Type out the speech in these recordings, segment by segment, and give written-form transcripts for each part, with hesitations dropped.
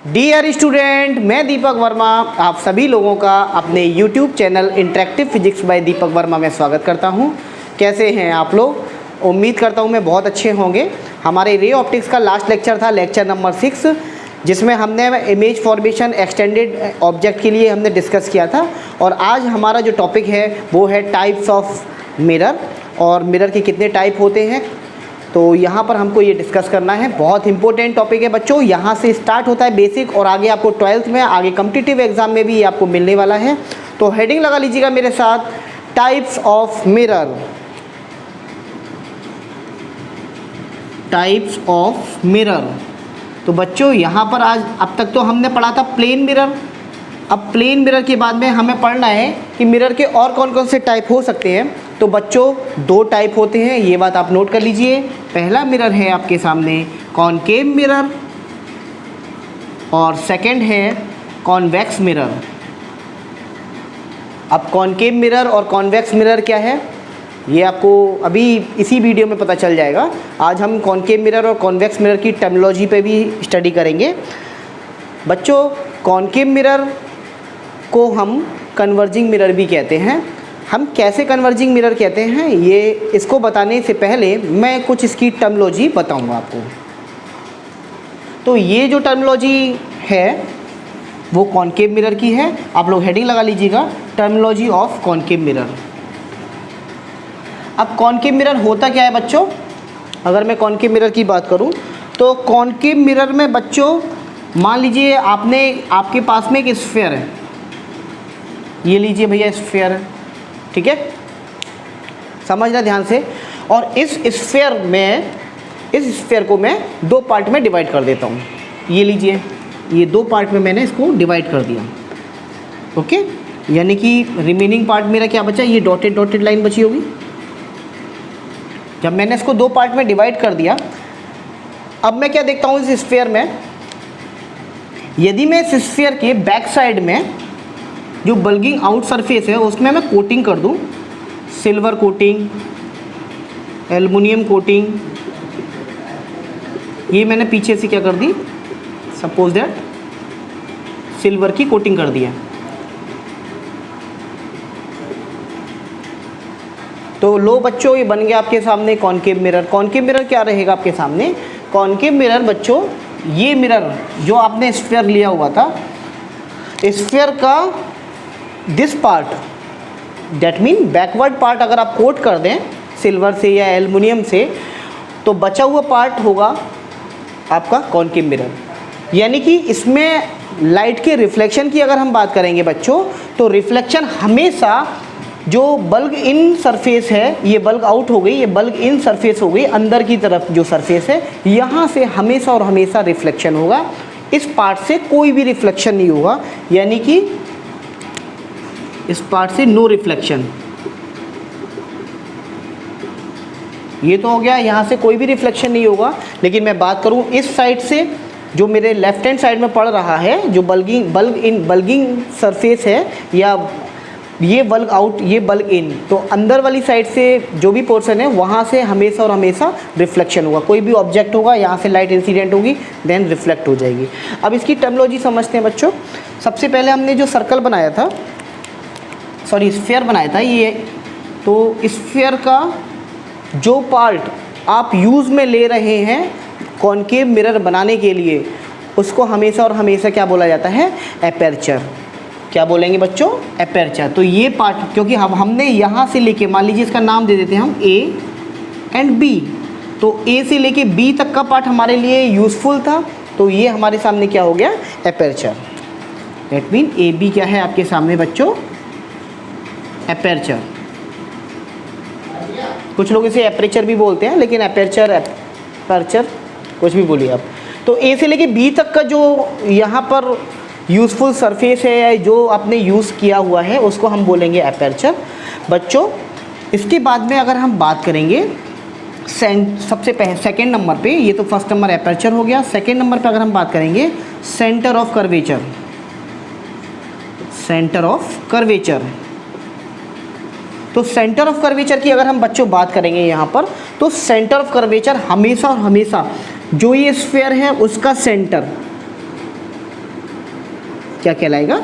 Dear student, मैं दीपक वर्मा आप सभी लोगों का अपने YouTube channel interactive physics by Deepak Verma में स्वागत करता हूं। कैसे हैं आप लोग? उम्मीद करता हूं मैं बहुत अच्छे होंगे। हमारे रे ऑप्टिक्स का लास्ट लेक्चर था लेक्चर नंबर 6, जिसमें हमने इमेज फॉर्मेशन एक्सटेंडेड ऑब्जेक्ट के लिए हमने डिस्कस किया था। और आज हमारा जो टॉपिक है वो है टाइप्स ऑफ मिरर, और मिरर के कितने टाइप होते हैं, तो यहाँ पर हमको ये डिस्कस करना है। बहुत इंपॉर्टेंट टॉपिक है बच्चों। यहाँ से स्टार्ट होता है बेसिक, और आगे आपको 12th में, आगे कॉम्पिटिटिव एग्जाम में भी ये आपको मिलने वाला है। तो हेडिंग लगा लीजिएगा मेरे साथ, types of mirror. Types of mirror. तो बच्चों यहाँ पर आज अब तक तो हमने पढ़ा था प्लेन मिरर। अब प्लेन मिरर के बाद में हमें पढ़ना है कि मिरर के और कौन कौन से टाइप हो सकते हैं। तो बच्चों 2 टाइप होते हैं, ये बात आप नोट कर लीजिए। पहला मिरर है आपके सामने कॉनकेव मिरर, और सेकंड है कॉन्वेक्स मिरर। अब कॉनकेव मिरर और कॉन्वेक्स मिरर क्या है ये आपको अभी इसी वीडियो में पता चल जाएगा। आज हम कॉनकेव मिरर और कॉन्वेक्स मिरर की टर्मिनोलॉजी पे भी स्टडी करेंगे। बच्चों कॉनकेव मिरर को हम कन्वर्जिंग मिरर भी कहते हैं। हम कैसे कन्वर्जिंग मिरर कहते हैं, ये इसको बताने से पहले मैं कुछ इसकी टर्मिनोलॉजी बताऊंगा आपको। तो ये जो टर्मिनोलॉजी है वो कॉनकेव मिरर की है। आप लोग हेडिंग लगा लीजिएगा, टर्मिनोलॉजी ऑफ कॉनकेव मिरर। अब कॉनकेव मिरर होता क्या है बच्चों? अगर मैं कॉनकेव मिरर की बात करूं तो कॉनकेव मिरर में बच्चों मान लीजिए आपके पास में एक स्फीयर है, ये लीजिए भैया स्फीयर है, ठीक है, समझना ध्यान से। और इस स्फीयर को मैं 2 पार्ट में डिवाइड कर देता हूँ। ये लीजिए, ये 2 पार्ट में मैंने इसको डिवाइड कर दिया, ओके। यानी कि रिमेनिंग पार्ट मेरा क्या बचा, ये डॉटेड लाइन बची होगी। जब मैंने इसको 2 पार्ट में डिवाइड कर दिया, अब मैं क्या देखता हूँ इस स्फीयर में, यदि मैं इस स्फीयर के बैक साइड में जो बल्गिंग आउट सरफेस है उसमें मैं कोटिंग कर दूं, सिल्वर कोटिंग, एल्युमिनियम कोटिंग, ये मैंने पीछे से क्या कर दी, सपोज दैट सिल्वर की कोटिंग कर दिया। तो लो बच्चों, ये बन गया आपके सामने कॉनकेव मिरर। कॉनकेव मिरर क्या रहेगा आपके सामने? कॉनकेव मिरर बच्चों, ये मिरर जो आपने स्फीयर लिया हुआ था, स्फीयर का this part, that mean backward part अगर आप कोट कर दें सिल्वर से या एल्युमिनियम से, तो बचा हुआ पार्ट होगा आपका कॉनकेव मिरर। यानी कि इसमें लाइट के रिफ्लेक्शन की अगर हम बात करेंगे बच्चों, तो रिफ्लेक्शन हमेशा जो बल्ग इन सरफेस है, ये बल्ग आउट हो गई, ये बल्ग इन सरफेस हो गई, अंदर की तरफ जो सरफेस है यहाँ से हमेशा और हमेशा रिफ्लेक्शन होगा। इस पार्ट से कोई भी रिफ्लेक्शन नहीं होगा, यानी कि इस पार्ट से नो रिफ्लेक्शन। ये तो हो गया, यहाँ से कोई भी रिफ्लेक्शन नहीं होगा। लेकिन मैं बात करूँ इस साइड से, जो मेरे लेफ्ट हैंड साइड में पड़ रहा है, जो बल्गिंग सरफेस है, या ये बल्ग आउट, ये बल्ग इन, तो अंदर वाली साइड से जो भी पोर्शन है वहाँ से हमेशा और हमेशा रिफ्लेक्शन होगा। कोई भी ऑब्जेक्ट होगा, यहाँ से लाइट इंसिडेंट होगी, देन रिफ्लेक्ट हो जाएगी। अब इसकी टर्मिनोलॉजी समझते हैं बच्चों। सबसे पहले हमने जो सर्कल बनाया था, सॉरी स्फीयर बनाया था ये, तो स्फीयर का जो पार्ट आप यूज़ में ले रहे हैं कॉनकेव मिरर बनाने के लिए, उसको हमेशा और हमेशा क्या बोला जाता है? एपर्चर। क्या बोलेंगे बच्चों? एपर्चर। तो ये पार्ट, क्योंकि हमने यहाँ से लेके, मान लीजिए इसका नाम दे देते हैं हम A एंड B, तो A से लेके B तक का पार्ट हमारे लिए यूज़फुल था, तो ये हमारे सामने क्या हो गया? एपर्चर। दैट मीन AB क्या है आपके सामने बच्चों? एपर्चर। कुछ लोग इसे एपरेचर भी बोलते हैं, लेकिन एपर्चर कुछ भी बोलिए आप। तो A से लेके B तक का जो यहाँ पर यूज़फुल सरफेस है, या जो आपने यूज़ किया हुआ है, उसको हम बोलेंगे एपर्चर बच्चों। इसके बाद में अगर हम बात करेंगे सबसे पहले सेकेंड नंबर पे, ये तो फर्स्ट नंबर एपर्चर हो गया। सेकेंड नंबर पे अगर हम बात करेंगे centre of curvature. Centre of curvature, तो सेंटर ऑफ कर्वेचर की अगर हम बच्चों बात करेंगे यहाँ पर, तो सेंटर ऑफ कर्वेचर हमेशा और हमेशा जो ये स्फीयर है उसका सेंटर, क्या कहलाएगा,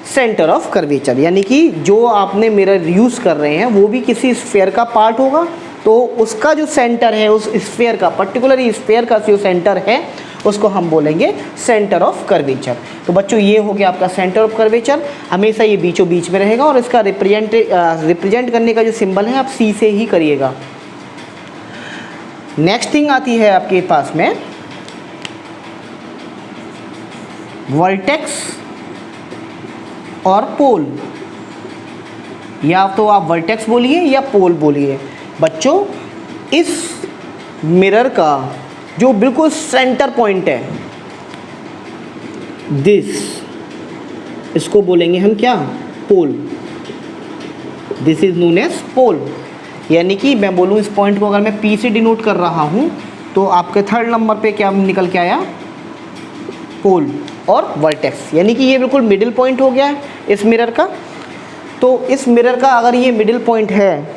सेंटर ऑफ कर्वेचर। यानी कि जो आपने मिरर यूज़ कर रहे हैं वो भी किसी स्फीयर का पार्ट होगा, तो उसका जो सेंटर है उस स्फीयर का, पर्टिकुलरली स्फीयर का जो सेंटर है उसको हम बोलेंगे सेंटर ऑफ कर्वेचर। तो बच्चों ये हो गया आपका सेंटर ऑफ कर्वेचर, हमेशा ये बीचों बीच में रहेगा और इसका रिप्रेजेंट करने का जो सिंबल है आप सी से ही करिएगा। नेक्स्ट थिंग आती है आपके पास में वर्टेक्स और पोल, या तो आप वर्टेक्स बोलिए या पोल बोलिए। बच्चों इस मिरर का जो बिल्कुल सेंटर पॉइंट है दिस, इसको बोलेंगे हम क्या, पोल। दिस इज नोन एज पोल। यानी कि मैं बोलूँ इस पॉइंट को अगर मैं P से डिनोट कर रहा हूँ तो आपके थर्ड नंबर पे क्या निकल के आया, पोल और वर्टेक्स। यानी कि ये बिल्कुल मिडिल पॉइंट हो गया है इस मिरर का। तो इस मिरर का अगर ये मिडिल पॉइंट है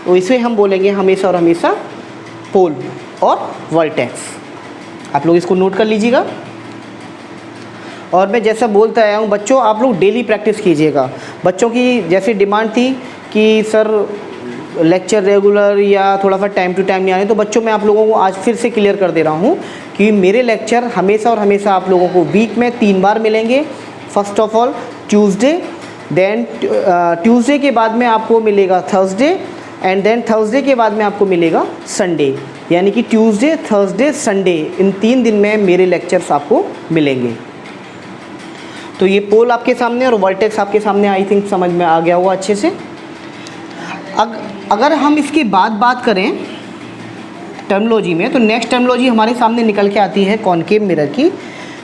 तो इसे हम बोलेंगे हमेशा और हमेशा पोल और वर्टेक्स। आप लोग इसको नोट कर लीजिएगा। और मैं जैसा बोलता आया हूँ बच्चों, आप लोग डेली प्रैक्टिस कीजिएगा। बच्चों की जैसी डिमांड थी कि सर लेक्चर रेगुलर या थोड़ा सा टाइम टू टाइम नहीं आ रहे, तो बच्चों मैं आप लोगों को आज फिर से क्लियर कर दे रहा हूँ कि मेरे लेक्चर हमेशा और हमेशा आप लोगों को वीक में 3 बार मिलेंगे। First of all Tuesday, then Tuesday के बाद में आपको मिलेगा थर्सडे, एंड देन थर्सडे के बाद में आपको मिलेगा संडे। यानी कि ट्यूसडे, थर्सडे, संडे, इन 3 दिन में मेरे लेक्चर्स आपको मिलेंगे। तो ये पोल आपके सामने और वर्टेक्स आपके सामने, आई थिंक समझ में आ गया होगा अच्छे से। अगर हम इसकी बात करें टर्मिनोलॉजी में, तो नेक्स्ट टर्मिनोलॉजी हमारे सामने निकल के आती है कॉनकेव मिरर की।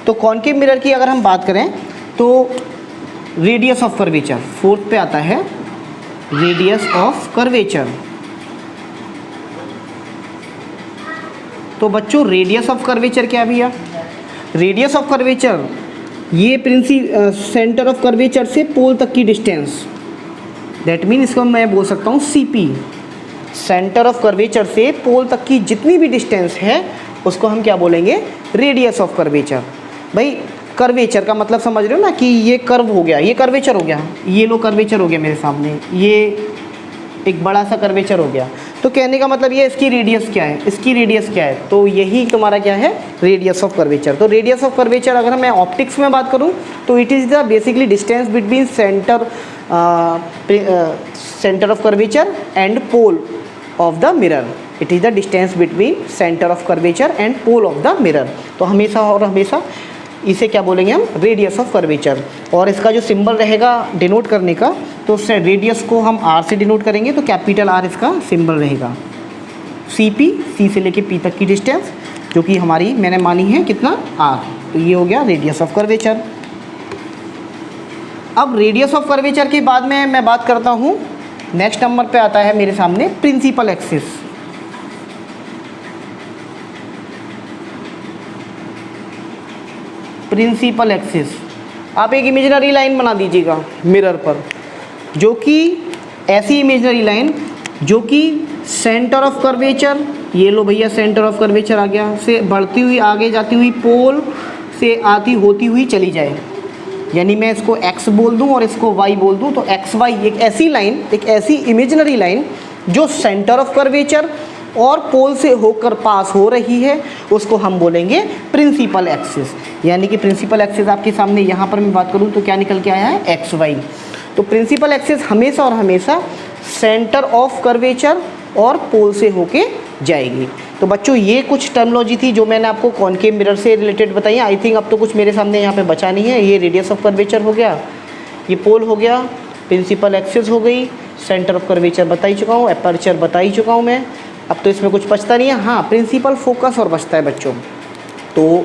तो कॉनकेव मिरर की अगर हम बात करें तो रेडियस ऑफ कर्वेचर 4th पे आता है, रेडियस ऑफ कर्वेचर। तो बच्चों रेडियस ऑफ कर्वेचर क्या भैया, रेडियस ऑफ कर्वेचर ये सेंटर ऑफ कर्वेचर से पोल तक की डिस्टेंस, दैट मीन इसको मैं बोल सकता हूँ CP। सेंटर ऑफ कर्वेचर से पोल तक की जितनी भी डिस्टेंस है उसको हम क्या बोलेंगे, रेडियस ऑफ कर्वेचर। भाई कर्वेचर का मतलब समझ रहे हो ना कि ये कर्व हो गया, ये कर्वेचर हो गया, ये लो कर्वेचर हो गया मेरे सामने, ये एक बड़ा सा कर्वेचर हो गया। तो कहने का मतलब ये इसकी रेडियस क्या है, इसकी रेडियस क्या है, तो यही तुम्हारा क्या है, रेडियस ऑफ कर्वेचर। तो रेडियस ऑफ कर्वेचर अगर मैं ऑप्टिक्स में बात करूँ तो it is the basically distance between centre of curvature and pole of the mirror. It is the distance between centre of curvature and pole of the mirror. तो हमेशा और हमेशा इसे क्या बोलेंगे हम, रेडियस ऑफ कर्वेचर। और इसका जो सिंबल रहेगा डिनोट करने का, तो रेडियस को हम R से डिनोट करेंगे, तो कैपिटल R इसका सिंबल रहेगा। CP, C से लेके P तक की डिस्टेंस जो कि हमारी मैंने मानी है कितना, R। तो ये हो गया रेडियस ऑफ कर्वेचर। अब रेडियस ऑफ कर्वेचर के बाद में मैं बात करता हूँ, नेक्स्ट नंबर पे आता है मेरे सामने प्रिंसिपल एक्सिस। प्रिंसिपल एक्सिस, आप एक इमेजिनरी लाइन बना दीजिएगा मिरर पर, जो कि ऐसी इमेजिनरी लाइन जो कि सेंटर ऑफ कर्वेचर, ये लो भैया सेंटर ऑफ कर्वेचर आ गया, से बढ़ती हुई आगे जाती हुई पोल से आती होती हुई चली जाए। यानी मैं इसको x बोल दूं और इसको y बोल दूं, तो xy एक ऐसी लाइन, एक ऐसी इमेजिनरी लाइन जो सेंटर ऑफ कर्वेचर और पोल से होकर पास हो रही है, उसको हम बोलेंगे प्रिंसिपल एक्सिस। यानी कि प्रिंसिपल एक्सिस आपके सामने यहाँ पर मैं बात करूँ तो क्या निकल के आया है, XY। तो प्रिंसिपल एक्सिस हमेशा और हमेशा सेंटर ऑफ कर्वेचर और पोल से होके जाएगी। तो बच्चों ये कुछ टर्मिनोलॉजी थी जो मैंने आपको कॉनकेव मिरर से रिलेटेड बताई। आई थिंक अब तो कुछ मेरे सामने यहाँ पे बचा नहीं है। ये रेडियस ऑफ कर्वेचर हो गया, ये पोल हो गया, प्रिंसिपल एक्सिस हो गई, सेंटर ऑफ कर्वेचर बता ही चुका हूँ, एपर्चर बता ही चुका हूँ मैं। अब तो इसमें कुछ बचता नहीं है। हाँ, प्रिंसिपल फोकस और बचता है बच्चों। तो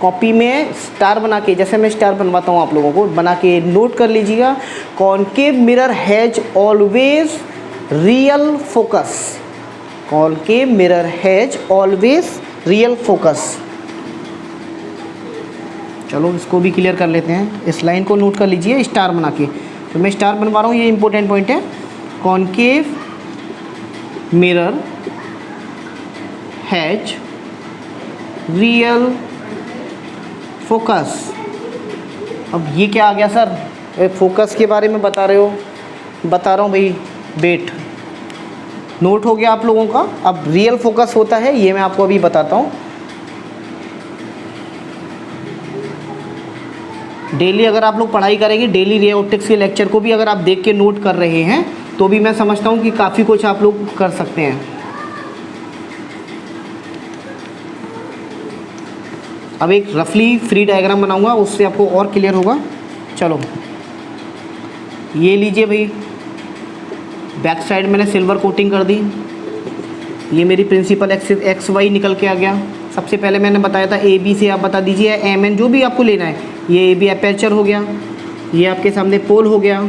कॉपी में स्टार बना के, जैसे मैं स्टार बनवाता हूँ आप लोगों को, बना के नोट कर लीजिएगा, concave mirror has always real focus. Concave mirror has always real focus. चलो इसको भी क्लियर कर लेते हैं, इस लाइन को नोट कर लीजिए स्टार बना के। तो मैं स्टार बनवा रहा हूँ, ये इंपॉर्टेंट पॉइंट है। Concave mirror has real focus अब ये क्या आ गया सर? फोकस के बारे में बता रहे हो? बता रहा हूँ भाई, वेट नोट हो गया आप लोगों का। अब रियल फोकस होता है ये मैं आपको अभी बताता हूँ। डेली अगर आप लोग पढ़ाई करेंगे, डेली रे ऑप्टिक्स के लेक्चर को भी अगर आप देख के नोट कर रहे हैं तो भी मैं समझता हूँ कि काफ़ी कुछ आप लोग कर सकते हैं। अब एक रफली फ्री डायग्राम बनाऊंगा, उससे आपको और क्लियर होगा। चलो ये लीजिए भाई, बैक साइड मैंने सिल्वर कोटिंग कर दी। ये मेरी प्रिंसिपल एक्स वाई निकल के आ गया। सबसे पहले मैंने बताया था ए बी से आप बता दीजिए, एम एन जो भी आपको लेना है। ये ए बी अपर्चर हो गया, ये आपके सामने पोल हो गया,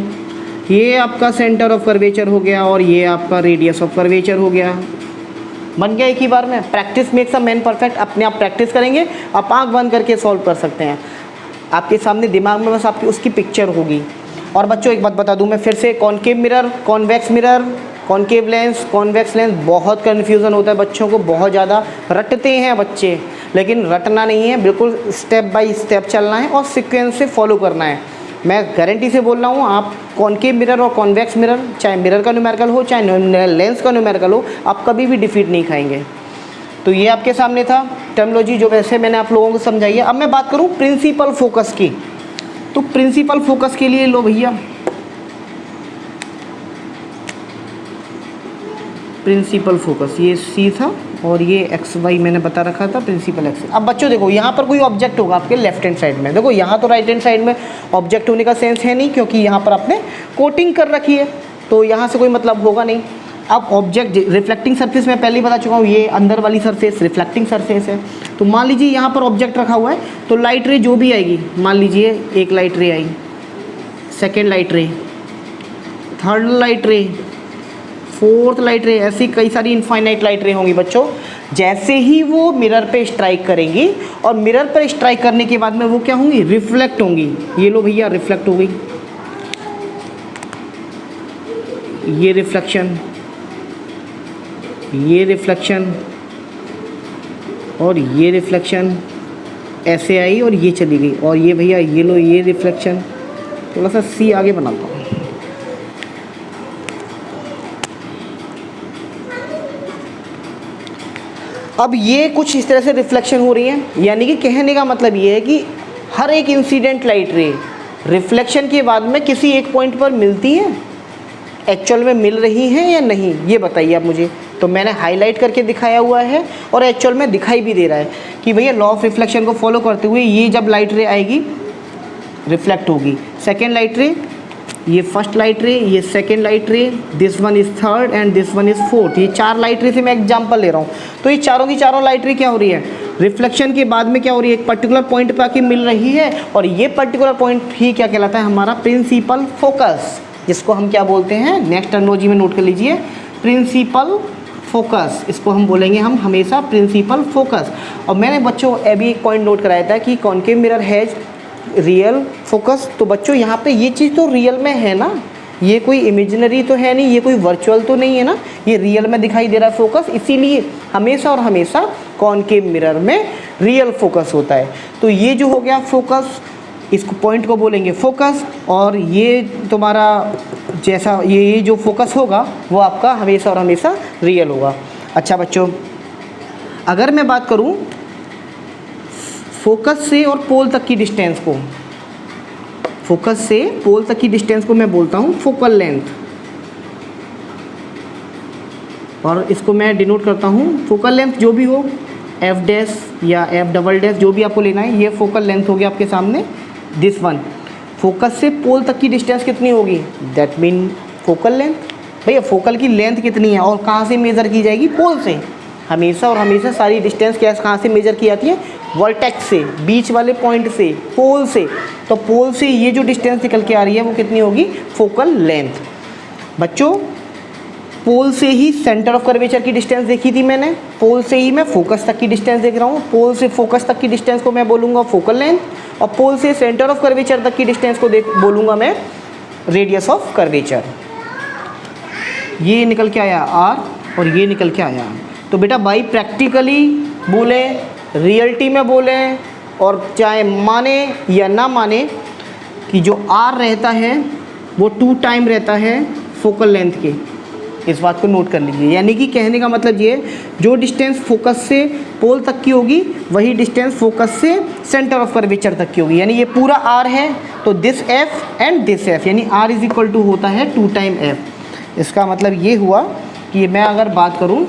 ये आपका सेंटर ऑफ कर्वेचर हो गया, और ये आपका रेडियस ऑफ कर्वेचर हो गया। बन गया एक ही बार में। Practice makes a man perfect. अपने आप प्रैक्टिस करेंगे, आप आँख बंद करके सॉल्व कर सकते हैं। आपके सामने दिमाग में बस आपकी उसकी पिक्चर होगी। और बच्चों एक बात बता दूं मैं फिर से, concave mirror, convex mirror, concave lens, convex lens, बहुत कन्फ्यूज़न होता है बच्चों को, बहुत ज़्यादा रटते हैं बच्चे। लेकिन रटना नहीं है, बिल्कुल स्टेप बाय स्टेप चलना है और सीक्वेंस से फॉलो करना है। मैं गारंटी से बोल रहा हूँ, आप कॉनकेव मिरर और कॉन्वेक्स मिरर, चाहे मिरर का न्यूमेरिकल हो चाहे लेंस का न्यूमेरिकल हो, आप कभी भी डिफीट नहीं खाएंगे। तो ये आपके सामने था टर्मिनोलॉजी जो वैसे मैंने आप लोगों को समझाई है। अब मैं बात करूँ प्रिंसिपल फोकस की, तो प्रिंसिपल फोकस के लिए लो भैया, प्रिंसिपल फोकस ये सी था और ये एक्स वाई मैंने बता रखा था, प्रिंसिपल एक्स। अब बच्चों देखो, यहाँ पर कोई ऑब्जेक्ट होगा आपके लेफ्ट हैंड साइड में। देखो यहाँ तो राइट हैंड साइड में ऑब्जेक्ट होने का सेंस है नहीं, क्योंकि यहाँ पर आपने कोटिंग कर रखी है, तो यहाँ से कोई मतलब होगा नहीं। अब ऑब्जेक्ट रिफ्लेक्टिंग सरफेस मैं पहले ही बता चुका हूँ, ये अंदर वाली सरफेस रिफ्लेक्टिंग सरफेस है। तो मान लीजिए यहाँ पर ऑब्जेक्ट रखा हुआ है, तो लाइट रे जो भी आएगी, मान लीजिए एक लाइट रे आई, second light ray, third light ray, fourth light ray, ऐसी कई सारी इनफाइनाइट लाइट रे होंगी बच्चों। जैसे ही वो मिरर पे स्ट्राइक करेंगी, और मिरर पर स्ट्राइक करने के बाद में वो क्या होंगी? रिफ्लेक्ट होंगी। ये लो भैया, रिफ्लेक्ट हो गई, ये रिफ्लेक्शन, ये रिफ्लेक्शन और ये रिफ्लेक्शन ऐसे आई और ये चली गई। और ये भैया ये लो, ये रिफ्लेक्शन। थोड़ा सा सी आगे बनाता हूँ। अब ये कुछ इस तरह से रिफ्लेक्शन हो रही है, यानी कि कहने का मतलब ये है कि हर एक इंसिडेंट लाइट रे रिफ्लेक्शन के बाद में किसी एक पॉइंट पर मिलती है, एक्चुअल में मिल रही हैं या नहीं, ये बताइए आप मुझे। तो मैंने हाईलाइट करके दिखाया हुआ है और एक्चुअल में दिखाई भी दे रहा है कि भैया लॉ ऑफ रिफ्लेक्शन को फॉलो करते हुए ये जब लाइट रे आएगी रिफ्लेक्ट होगी। सेकेंड लाइट रे, ये फर्स्ट लाइट रे, ये सेकेंड लाइट रे, this one is third and this one is fourth. ये चार लाइट रे से मैं एग्जांपल ले रहा हूँ। तो ये चारों की चारों लाइट रे क्या हो रही है? रिफ्लेक्शन के बाद में क्या हो रही है? एक पर्टिकुलर पॉइंट पर आके मिल रही है, और ये पर्टिकुलर पॉइंट ही क्या कहलाता है? हमारा प्रिंसिपल फोकस, जिसको हम क्या बोलते हैं? नेक्स्ट टर्मिनोलॉजी में नोट कर लीजिए, प्रिंसिपल फोकस। इसको हम बोलेंगे हम हमेशा प्रिंसिपल फोकस। और मैंने बच्चों अभी एक पॉइंट नोट कराया था कि concave mirror has real focus. तो बच्चों यहाँ पे ये चीज़ तो रियल में है ना, ये कोई इमेजिनरी तो है नहीं, ये कोई वर्चुअल तो नहीं है ना, ये रियल में दिखाई दे रहा है फोकस। इसीलिए हमेशा और हमेशा कॉनकेव मिरर में रियल फोकस होता है। तो ये जो हो गया फोकस, इसको पॉइंट को बोलेंगे फोकस, और ये तुम्हारा जैसा ये जो फोकस होगा वो आपका हमेशा और हमेशा रियल होगा। अच्छा बच्चों, अगर मैं बात करूं फोकस से और पोल तक की डिस्टेंस को, फोकस से पोल तक की डिस्टेंस को मैं बोलता हूं फोकल लेंथ, और इसको मैं डिनोट करता हूं फोकल लेंथ जो भी हो, एफ डैश या एफ डबल डैश जो भी आपको लेना है, ये फोकल लेंथ हो गया आपके सामने। दिस वन, फोकस से पोल तक की डिस्टेंस कितनी होगी? That mean focal length. भैया फोकल की लेंथ कितनी है और कहाँ से मेज़र की जाएगी? पोल से। हमेशा और हमेशा सारी डिस्टेंस क्या कहाँ से मेज़र की जाती है? वर्टेक्स से, बीच वाले पॉइंट से, पोल से। तो पोल से ये जो डिस्टेंस निकल के आ रही है वो कितनी होगी? Focal length. बच्चों पोल से ही सेंटर ऑफ कर्वेचर की डिस्टेंस देखी थी मैंने, पोल से ही मैं फोकस तक की डिस्टेंस देख रहा हूँ। पोल से फोकस तक की डिस्टेंस को मैं बोलूँगा फोकल लेंथ, और पोल से सेंटर ऑफ कर्वेचर तक की डिस्टेंस को बोलूँगा मैं रेडियस ऑफ कर्वेचर। ये निकल के आया आर और ये निकल के आया। तो बेटा बाई प्रैक्टिकली बोले, रियलिटी में बोले, और चाहे माने या ना माने, कि जो आर रहता है वो 2 टाइम रहता है फोकल लेंथ के। इस बात को नोट कर लीजिए। यानी कि कहने का मतलब ये, जो डिस्टेंस फोकस से पोल तक की होगी वही डिस्टेंस फोकस से सेंटर ऑफ कर्वेचर तक की होगी। यानी ये पूरा आर है तो this F and this F, यानी आर इज इक्वल टू होता है 2 टाइम एफ। इसका मतलब ये हुआ कि मैं अगर बात करूँ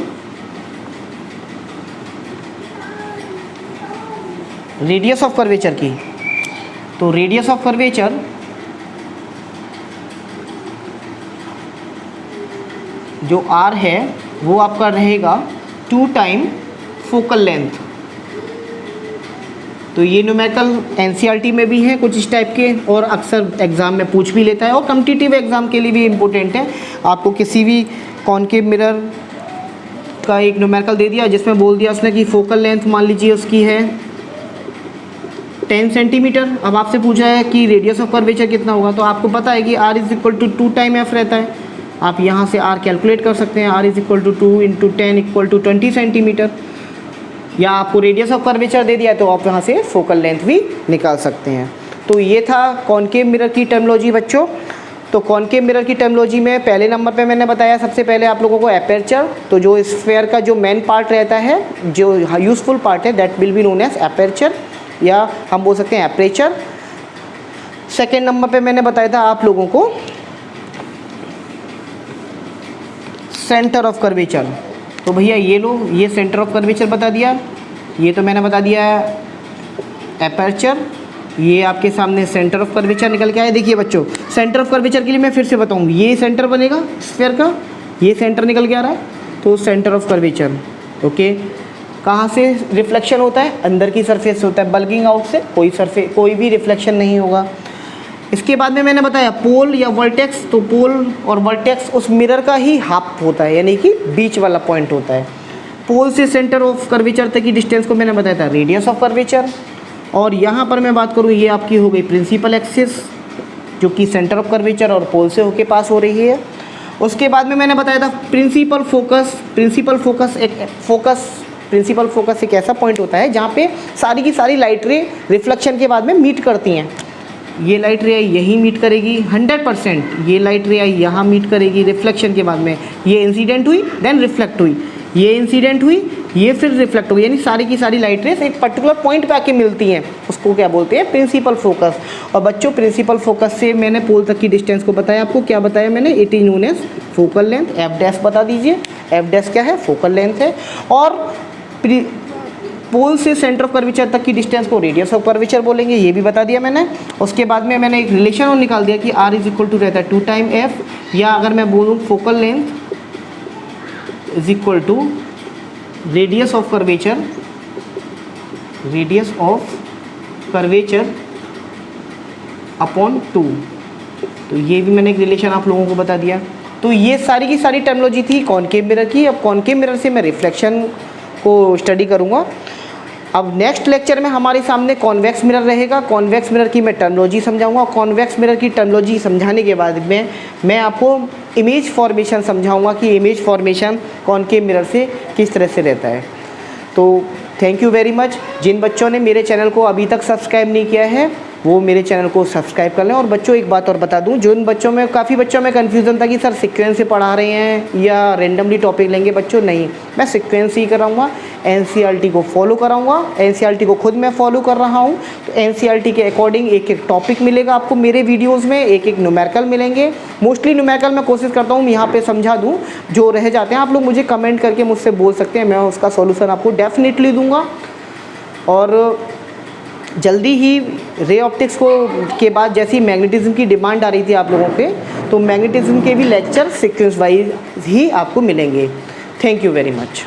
रेडियस ऑफ कर्वेचर की, तो रेडियस ऑफ कर्वेचर जो आर है वो आपका रहेगा 2 टाइम फोकल लेंथ। तो ये न्यूमेरिकल एनसीईआरटी में भी है कुछ इस टाइप के, और अक्सर एग्ज़ाम में पूछ भी लेता है, और कॉम्पिटिटिव एग्ज़ाम के लिए भी इम्पोर्टेंट है। आपको किसी भी कॉनकेव मिरर का एक न्यूमेरिकल दे दिया जिसमें बोल दिया उसने कि फोकल लेंथ मान लीजिए उसकी है 10 सेंटीमीटर। अब आपसे पूछा है कि रेडियस ऑफ कर्वेचर कितना होगा, तो आपको पता है कि R is equal to 2 time F रहता है। आप यहाँ से आर कैलकुलेट कर सकते हैं, R is equal to 2 into 10 equal to 20 centimetre. या आपको रेडियस ऑफ कर्वेचर दे दिया है तो आप यहाँ से फोकल लेंथ भी निकाल सकते हैं। तो ये था कॉनकेव मिरर की टर्मिनोलॉजी बच्चों। तो कॉनकेव मिरर की टर्मिनोलॉजी में पहले नंबर पे मैंने बताया सबसे पहले आप लोगों को एपर्चर। तो जो स्फेयर का जो मेन पार्ट रहता है, जो यूजफुल पार्ट है, that will be known as aperture, या हम बोल सकते हैं एपरेचर। सेकेंड नंबर पे मैंने बताया था आप लोगों को सेंटर ऑफ कर्वेचर। तो भैया ये लो, ये सेंटर ऑफ कर्वेचर बता दिया, ये तो मैंने बता दिया एपर्चर, ये आपके सामने सेंटर ऑफ कर्वेचर निकल के आया। देखिए बच्चों, सेंटर ऑफ कर्वेचर के लिए मैं फिर से बताऊँ, ये सेंटर बनेगा स्फीयर का, ये सेंटर निकल के आ रहा है, तो सेंटर ऑफ कर्वेचर। ओके, कहाँ से रिफ्लेक्शन होता है? अंदर की सरफेस से होता है, बल्किंग आउट से कोई भी रिफ्लेक्शन नहीं होगा। इसके बाद में मैंने बताया पोल या वर्टेक्स। तो पोल और वर्टेक्स उस मिरर का ही हाफ होता है, यानी कि बीच वाला पॉइंट होता है। पोल से सेंटर ऑफ कर्वेचर तक की डिस्टेंस को मैंने बताया था रेडियस ऑफ कर्वेचर। और यहाँ पर मैं बात करूँ, ये आपकी हो गई प्रिंसिपल एक्सिस, जो कि सेंटर ऑफ कर्वेचर और पोल से होके पास हो रही है। उसके बाद में मैंने बताया था प्रिंसिपल फोकस। प्रिंसिपल फोकस एक ऐसा पॉइंट होता है जहाँ पे सारी की सारी लाइट रे रिफ्लेक्शन के बाद में मीट करती हैं। ये लाइट रे आई यहीं मीट करेगी 100%, ये लाइट रे आई यहाँ मीट करेगी रिफ्लेक्शन के बाद में, ये इंसिडेंट हुई देन रिफ्लेक्ट हुई, ये इंसिडेंट हुई, ये फिर रिफ्लेक्ट हुई, यानी सारी की सारी लाइट रेस एक पर्टिकुलर पॉइंट पे आके मिलती हैं। उसको क्या बोलते हैं? Principal focus. और बच्चों प्रिंसिपल फोकस से मैंने पोल तक की डिस्टेंस को बताया आपको, क्या बताया मैंने? It is known as focal length. F dash बता दीजिए, एफ डैश क्या है? फोकल लेंथ है। और पोल से सेंटर ऑफ कर्वेचर तक की डिस्टेंस को रेडियस ऑफ कर्वेचर बोलेंगे, ये भी बता दिया मैंने। उसके बाद में मैंने एक रिलेशन और निकाल दिया कि आर इज इक्वल टू रहता है 2 टाइम एफ, या अगर मैं बोलूँ focal length is equal to radius of curvature, radius of curvature upon 2। तो ये भी मैंने एक रिलेशन आप लोगों को बता दिया। तो ये सारी की सारी टर्मिनोलॉजी थी कॉनकेव मिरर की। अब कॉनकेव मिरर से मैं रिफ्लेक्शन को स्टडी करूँगा। अब नेक्स्ट लेक्चर में हमारे सामने कॉन्वेक्स मिरर रहेगा। कॉन्वेक्स मिरर की मैं टर्मिनोलॉजी समझाऊंगा। कॉन्वेक्स मिरर की टर्मिनोलॉजी समझाने के बाद में मैं आपको इमेज फॉर्मेशन समझाऊंगा कि इमेज फॉर्मेशन कॉनकेव मिरर से किस तरह से रहता है। तो थैंक यू वेरी मच। जिन बच्चों ने मेरे चैनल को अभी तक सब्सक्राइब नहीं किया है वो मेरे चैनल को सब्सक्राइब कर लें। और बच्चों एक बात और बता दूं, जो इन बच्चों में काफ़ी बच्चों में कन्फ्यूज़न था कि सर सीक्वेंस से पढ़ा रहे हैं या रेंडमली टॉपिक लेंगे। बच्चों नहीं, मैं सीक्वेंस ही कराऊंगा, एनसीईआरटी को फॉलो कराऊंगा। एनसीईआरटी को खुद मैं फॉलो कर रहा हूं। तो एनसीईआरटी के अकॉर्डिंग एक एक टॉपिक मिलेगा आपको मेरे वीडियोज़ में, एक एक न्यूमेरिकल मिलेंगे। मोस्टली न्यूमेरिकल मैं कोशिश करता हूँ यहाँ पर समझा दूँ, जो रह जाते हैं आप लोग मुझे कमेंट करके मुझसे बोल सकते हैं, मैं उसका सोल्यूशन आपको डेफिनेटली दूँगा। और जल्दी ही रे ऑप्टिक्स को के बाद जैसी मैग्नेटिज्म की डिमांड आ रही थी आप लोगों पे, तो मैग्नेटिज्म के भी लेक्चर सीक्वेंस वाइज ही आपको मिलेंगे। Thank you very much.